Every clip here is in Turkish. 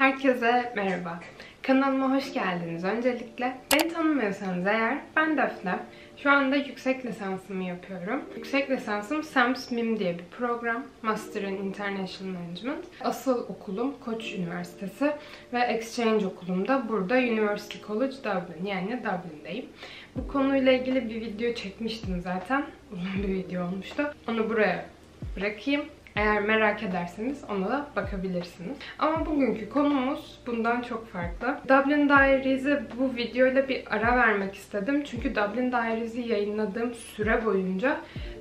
Herkese merhaba. Kanalıma hoş geldiniz. Öncelikle beni tanımıyorsanız eğer ben Defne. Şu anda yüksek lisansımı yapıyorum. Yüksek lisansım SAMS MIM diye bir program. Master in International Management. Asıl okulum Koç Üniversitesi ve Exchange okulum da burada University College Dublin, yani Dublin'deyim. Bu konuyla ilgili bir video çekmiştim zaten. Uzun bir video olmuştu. Onu buraya bırakayım. Eğer merak ederseniz ona da bakabilirsiniz. Ama bugünkü konumuz bundan çok farklı. Dublin Diaries'e bu videoyla bir ara vermek istedim. Çünkü Dublin Diaries'i yayınladığım süre boyunca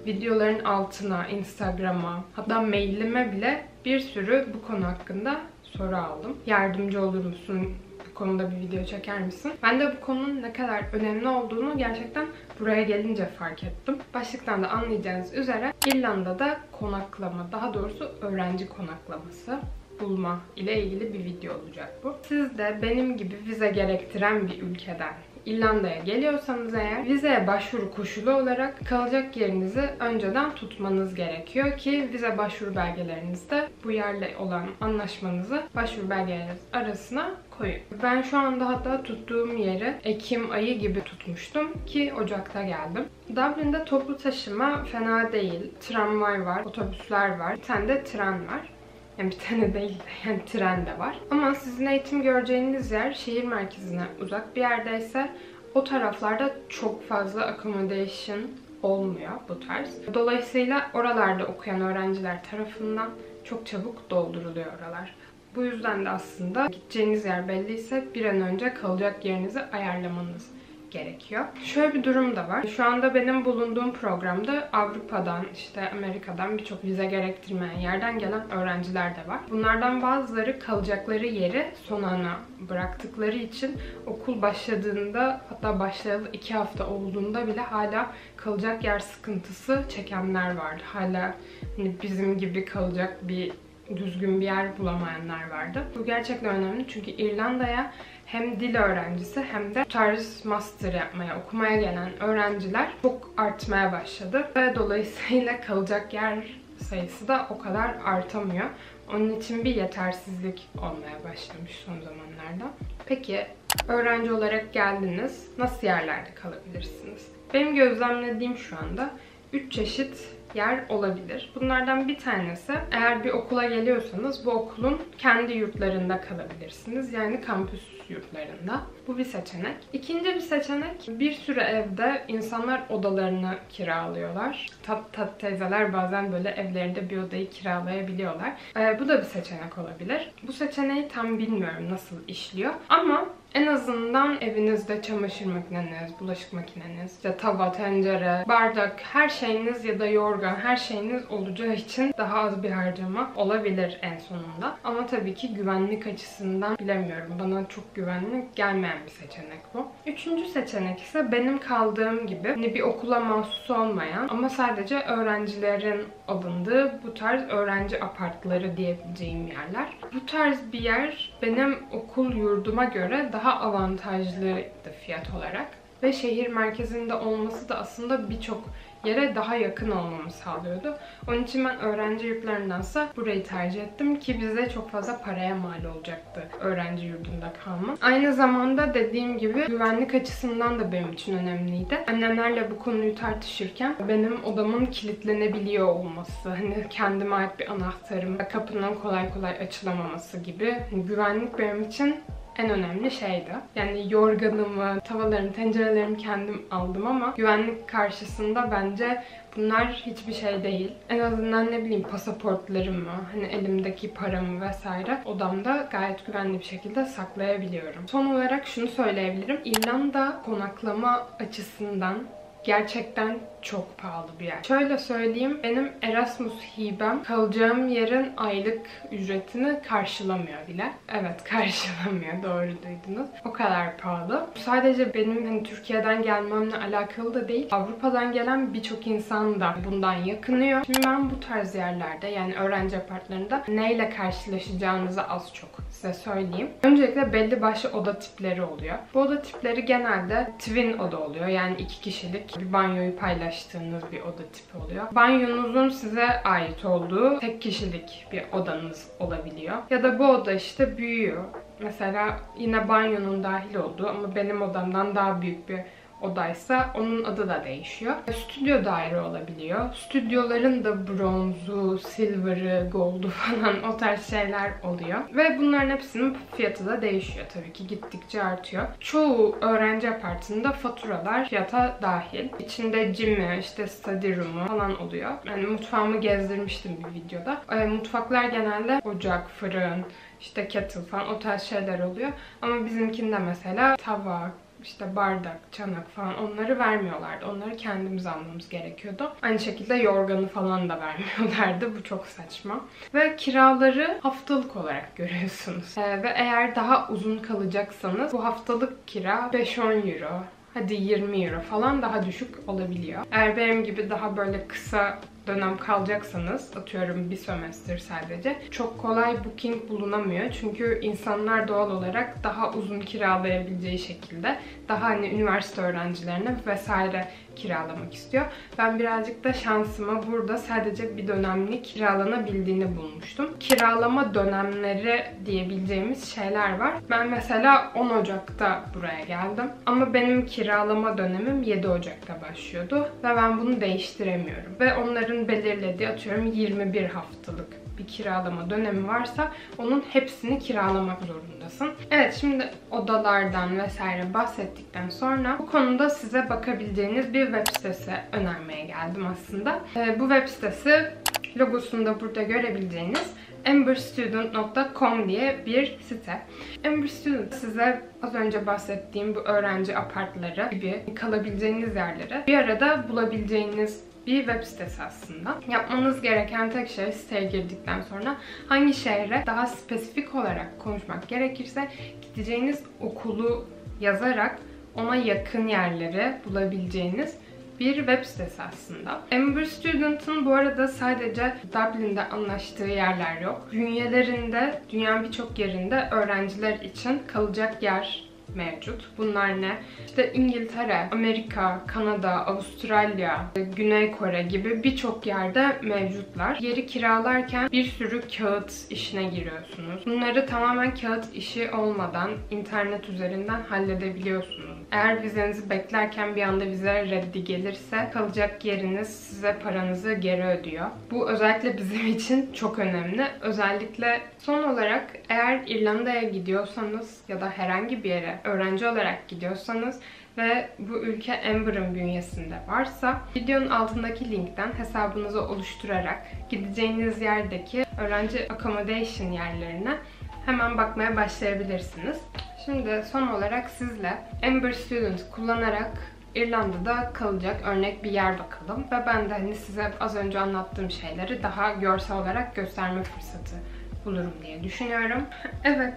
videoların altına, Instagram'a, hatta mailime bile bir sürü bu konu hakkında soru aldım. Yardımcı olur musun? Bu konuda bir video çeker misin? Ben de bu konunun ne kadar önemli olduğunu gerçekten buraya gelince fark ettim. Başlıktan da anlayacağınız üzere İrlanda'da konaklama, daha doğrusu öğrenci konaklaması bulma ile ilgili bir video olacak bu. Siz de benim gibi vize gerektiren bir ülkeden İrlanda'ya geliyorsanız eğer vizeye başvuru koşulu olarak kalacak yerinizi önceden tutmanız gerekiyor ki vize başvuru belgelerinizde bu yerle olan anlaşmanızı başvuru belgeleriniz arasına koyun. Ben şu anda hatta tuttuğum yeri Ekim ayı gibi tutmuştum ki Ocak'ta geldim. Dublin'de toplu taşıma fena değil. Tramvay var, otobüsler var, bir tane de tren var. Yani bir tane değil de yani tren de var. Ama sizin eğitim göreceğiniz yer şehir merkezine uzak bir yerdeyse o taraflarda çok fazla accommodation olmuyor bu tarz. Dolayısıyla oralarda okuyan öğrenciler tarafından çok çabuk dolduruluyor oralar. Bu yüzden de aslında gideceğiniz yer belliyse bir an önce kalacak yerinizi ayarlamanız gerekiyor. Şöyle bir durum da var. Şu anda benim bulunduğum programda Avrupa'dan, işte Amerika'dan birçok vize gerektirmeyen yerden gelen öğrenciler de var. Bunlardan bazıları kalacakları yeri son ana bıraktıkları için okul başladığında, hatta başlayalı 2 hafta olduğunda bile hala kalacak yer sıkıntısı çekenler vardı. Hala hani bizim gibi kalacak düzgün bir yer bulamayanlar vardı. Bu gerçekten önemli çünkü İrlanda'ya hem dil öğrencisi hem de bu tarz master yapmaya, okumaya gelen öğrenciler çok artmaya başladı. Ve dolayısıyla kalacak yer sayısı da o kadar artamıyor. Onun için bir yetersizlik olmaya başlamış son zamanlarda. Peki öğrenci olarak geldiniz. Nasıl yerlerde kalabilirsiniz? Benim gözlemlediğim şu anda 3 çeşit yer olabilir. Bunlardan bir tanesi, eğer bir okula geliyorsanız bu okulun kendi yurtlarında kalabilirsiniz. Yani kampüs yurtlarında. Bu bir seçenek. İkinci bir seçenek, bir sürü evde insanlar odalarını kiralıyorlar. Tat teyzeler bazen böyle evlerinde bir odayı kiralayabiliyorlar. Bu da bir seçenek olabilir. Bu seçeneği tam bilmiyorum nasıl işliyor. Ama en azından evinizde çamaşır makineniz, bulaşık makineniz, işte tava, tencere, bardak, her şeyiniz ya da yorgan, her şeyiniz olacağı için daha az bir harcama olabilir en sonunda. Ama tabii ki güvenlik açısından bilemiyorum. Bana çok güvenli gelmeyen bir seçenek bu. Üçüncü seçenek ise benim kaldığım gibi hani bir okula mahsus olmayan ama sadece öğrencilerin alındığı bu tarz öğrenci apartları diyebileceğim yerler. Bu tarz bir yer benim okul yurduma göre daha avantajlıydı fiyat olarak. Ve şehir merkezinde olması da aslında birçok yere daha yakın olmamı sağlıyordu. Onun için ben öğrenci yurtlarındansa burayı tercih ettim ki bize çok fazla paraya mal olacaktı öğrenci yurdunda kalmak. Aynı zamanda dediğim gibi güvenlik açısından da benim için önemliydi. Annemlerle bu konuyu tartışırken benim odamın kilitlenebiliyor olması, hani kendime ait bir anahtarım, kapının kolay kolay açılamaması gibi güvenlik benim için en önemli şeydi. Yani yorganımı, tavalarımı, tencerelerimi kendim aldım ama güvenlik karşısında bence bunlar hiçbir şey değil. En azından ne bileyim pasaportlarımı, hani elimdeki paramı vesaire odamda gayet güvenli bir şekilde saklayabiliyorum. Son olarak şunu söyleyebilirim. İrlanda konaklama açısından gerçekten çok pahalı bir yer. Şöyle söyleyeyim, benim Erasmus hibem kalacağım yerin aylık ücretini karşılamıyor bile. Evet, karşılamıyor, doğru duydunuz. O kadar pahalı. Sadece benim hani Türkiye'den gelmemle alakalı da değil. Avrupa'dan gelen birçok insan da bundan yakınıyor. Şimdi ben bu tarz yerlerde, yani öğrenci apartlarında neyle karşılaşacağınızı az çok size söyleyeyim. Öncelikle belli başlı oda tipleri oluyor. Bu oda tipleri genelde twin oda oluyor. Yani 2 kişilik bir banyoyu paylaştığınız paylaştığınız bir oda tipi oluyor. Banyonuzun size ait olduğu tek kişilik bir odanız olabiliyor. Ya da bu oda işte büyüyor. Mesela yine banyonun dahil olduğu ama benim odamdan daha büyük bir odaysa onun adı da değişiyor. Stüdyo daire olabiliyor. Stüdyoların da bronzu, silver'ı, gold'u falan o tarz şeyler oluyor. Ve bunların hepsinin fiyatı da değişiyor tabii ki, gittikçe artıyor. Çoğu öğrenci apartında faturalar fiyata dahil. İçinde gym'i, işte study room'u falan oluyor. Yani mutfağımı gezdirmiştim bir videoda. Mutfaklar genelde ocak, fırın, işte kettle falan o tarz şeyler oluyor. Ama bizimkinde mesela tava, İşte bardak, çanak falan onları vermiyorlardı. Onları kendimiz almamız gerekiyordu. Aynı şekilde yorganı falan da vermiyorlardı. Bu çok saçma. Ve kiraları haftalık olarak görüyorsunuz. Ve eğer daha uzun kalacaksanız bu haftalık kira 5-10 euro. Hadi 20 euro falan daha düşük olabiliyor. Eğer benim gibi daha böyle kısa dönem kalacaksanız, atıyorum bir sömestr sadece, çok kolay booking bulunamıyor. Çünkü insanlar doğal olarak daha uzun kiralayabileceği şekilde daha hani üniversite öğrencilerine vesaire kiralamak istiyor. Ben birazcık da şansıma burada sadece bir dönemlik kiralanabildiğini bulmuştum. Kiralama dönemleri diyebileceğimiz şeyler var. Ben mesela 10 Ocak'ta buraya geldim. Ama benim kiralama dönemim 7 Ocak'ta başlıyordu. Ve ben bunu değiştiremiyorum. Ve onların belirlediği, atıyorum 21 haftalık bir kiralama dönemi varsa onun hepsini kiralamak zorundasın. Evet, şimdi odalardan vesaire bahsettikten sonra bu konuda size bakabileceğiniz bir web sitesi önermeye geldim aslında. Bu web sitesi, logosunu da burada görebileceğiniz amberstudent.com diye bir site. Amber Student size az önce bahsettiğim bu öğrenci apartları gibi kalabileceğiniz yerleri bir arada bulabileceğiniz bir web sitesi aslında. Yapmanız gereken tek şey, siteye girdikten sonra hangi şehre daha spesifik olarak konuşmak gerekirse gideceğiniz okulu yazarak ona yakın yerleri bulabileceğiniz bir web sitesi aslında. Amber Student'ın bu arada sadece Dublin'de anlaştığı yerler yok. Bünyelerinde dünyanın birçok yerinde öğrenciler için kalacak yer mevcut. Bunlar ne? İşte İngiltere, Amerika, Kanada, Avustralya, Güney Kore gibi birçok yerde mevcutlar. Yeri kiralarken bir sürü kağıt işine giriyorsunuz. Bunları tamamen kağıt işi olmadan internet üzerinden halledebiliyorsunuz. Eğer vizenizi beklerken bir anda vize reddi gelirse kalacak yeriniz size paranızı geri ödüyor. Bu özellikle bizim için çok önemli. Özellikle son olarak eğer İrlanda'ya gidiyorsanız ya da herhangi bir yere öğrenci olarak gidiyorsanız ve bu ülke Amber'ın bünyesinde varsa videonun altındaki linkten hesabınızı oluşturarak gideceğiniz yerdeki öğrenci accommodation yerlerine hemen bakmaya başlayabilirsiniz. Şimdi son olarak sizle Amber Student kullanarak İrlanda'da kalacak örnek bir yer bakalım. Ve ben de hani size az önce anlattığım şeyleri daha görsel olarak gösterme fırsatı bulurum diye düşünüyorum. Evet.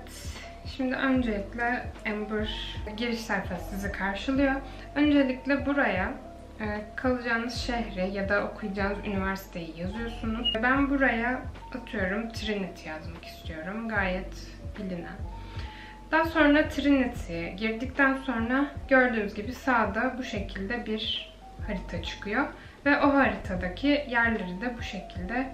Şimdi öncelikle Amber giriş sayfası sizi karşılıyor. Öncelikle buraya kalacağınız şehri ya da okuyacağınız üniversiteyi yazıyorsunuz. Ben buraya atıyorum Trinity yazmak istiyorum. Gayet bilinen. Daha sonra Trinity'ye girdikten sonra gördüğünüz gibi sağda bu şekilde bir harita çıkıyor. Ve o haritadaki yerleri de bu şekilde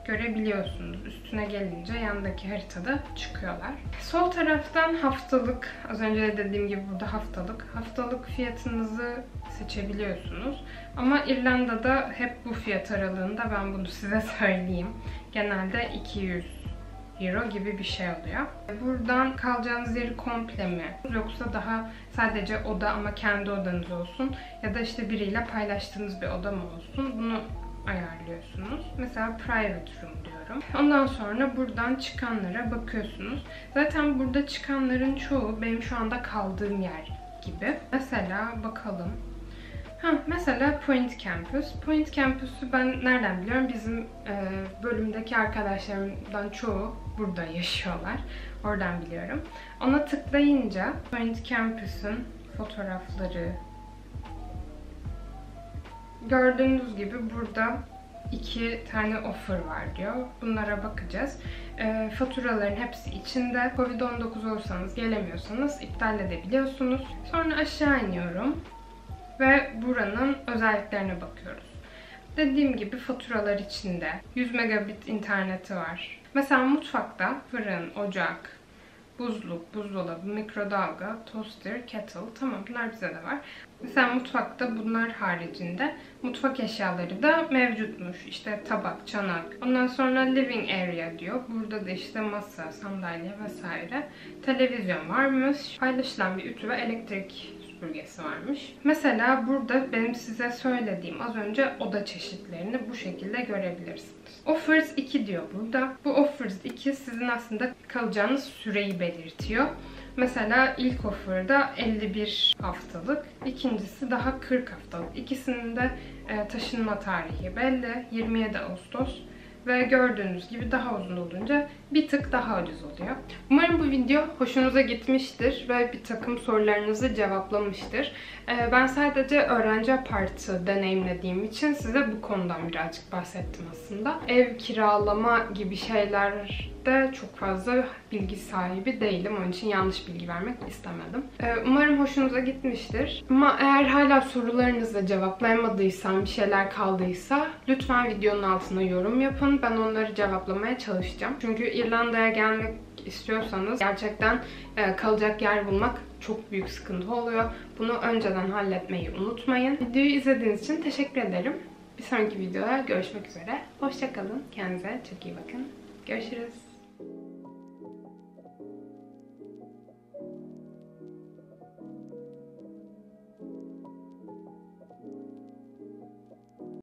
görebiliyorsunuz. Üstüne gelince yandaki haritada çıkıyorlar. Sol taraftan haftalık, az önce de dediğim gibi burada haftalık fiyatınızı seçebiliyorsunuz. Ama İrlanda'da hep bu fiyat aralığında, ben bunu size söyleyeyim. Genelde 200 euro gibi bir şey oluyor. Buradan kalacağınız yeri komple mi? Yoksa daha sadece oda ama kendi odanız olsun ya da işte biriyle paylaştığınız bir oda mı olsun? Bunu ayarlıyorsunuz. Mesela private room diyorum. Ondan sonra buradan çıkanlara bakıyorsunuz. Zaten burada çıkanların çoğu benim şu anda kaldığım yer gibi. Mesela bakalım. Mesela Point Campus. Point Campus'u ben nereden biliyorum? Bizim bölümdeki arkadaşlarımdan çoğu burada yaşıyorlar. Oradan biliyorum. Ona tıklayınca Point Campus'un fotoğrafları, gördüğünüz gibi burada 2 tane offer var diyor. Bunlara bakacağız. Faturaların hepsi içinde. Covid-19 olursanız, gelemiyorsanız iptal edebiliyorsunuz. Sonra aşağı iniyorum. ve buranın özelliklerine bakıyoruz. Dediğim gibi faturalar içinde 100 megabit interneti var. Mesela mutfakta fırın, ocak, buzluk, buzdolabı, mikrodalga, toaster, kettle. Tamam, bunlar bize de var. Mesela mutfakta bunlar haricinde mutfak eşyaları da mevcutmuş. İşte tabak, çanak. Ondan sonra living area diyor. Burada da işte masa, sandalye vesaire. Televizyon varmış. Paylaşılan bir ütü ve elektrik süpürgesi varmış. Mesela burada benim size söylediğim az önce oda çeşitlerini bu şekilde görebilirsiniz. Offers 2 diyor burada. Bu Offers 2 sizin aslında kalacağınız süreyi belirtiyor. Mesela ilk offer'da 51 haftalık, ikincisi daha 40 haftalık. İkisinin de taşınma tarihi belli. 27 Ağustos. Ve gördüğünüz gibi daha uzun olunca bir tık daha ucuz oluyor. Umarım bu video hoşunuza gitmiştir ve bir takım sorularınızı cevaplamıştır. Ben sadece öğrenci apartı deneyimlediğim için size bu konudan birazcık bahsettim aslında. Ev kiralama gibi şeylerde çok fazla bilgi sahibi değilim. Onun için yanlış bilgi vermek istemedim. Umarım hoşunuza gitmiştir. Ama eğer hala sorularınızı cevaplayamadıysam, bir şeyler kaldıysa lütfen videonun altına yorum yapın. Ben onları cevaplamaya çalışacağım. Çünkü İrlanda'ya gelmek istiyorsanız gerçekten kalacak yer bulmak çok büyük sıkıntı oluyor. Bunu önceden halletmeyi unutmayın. Videoyu izlediğiniz için teşekkür ederim. Bir sonraki videoda görüşmek üzere. Hoşça kalın. Kendinize çok iyi bakın. Görüşürüz.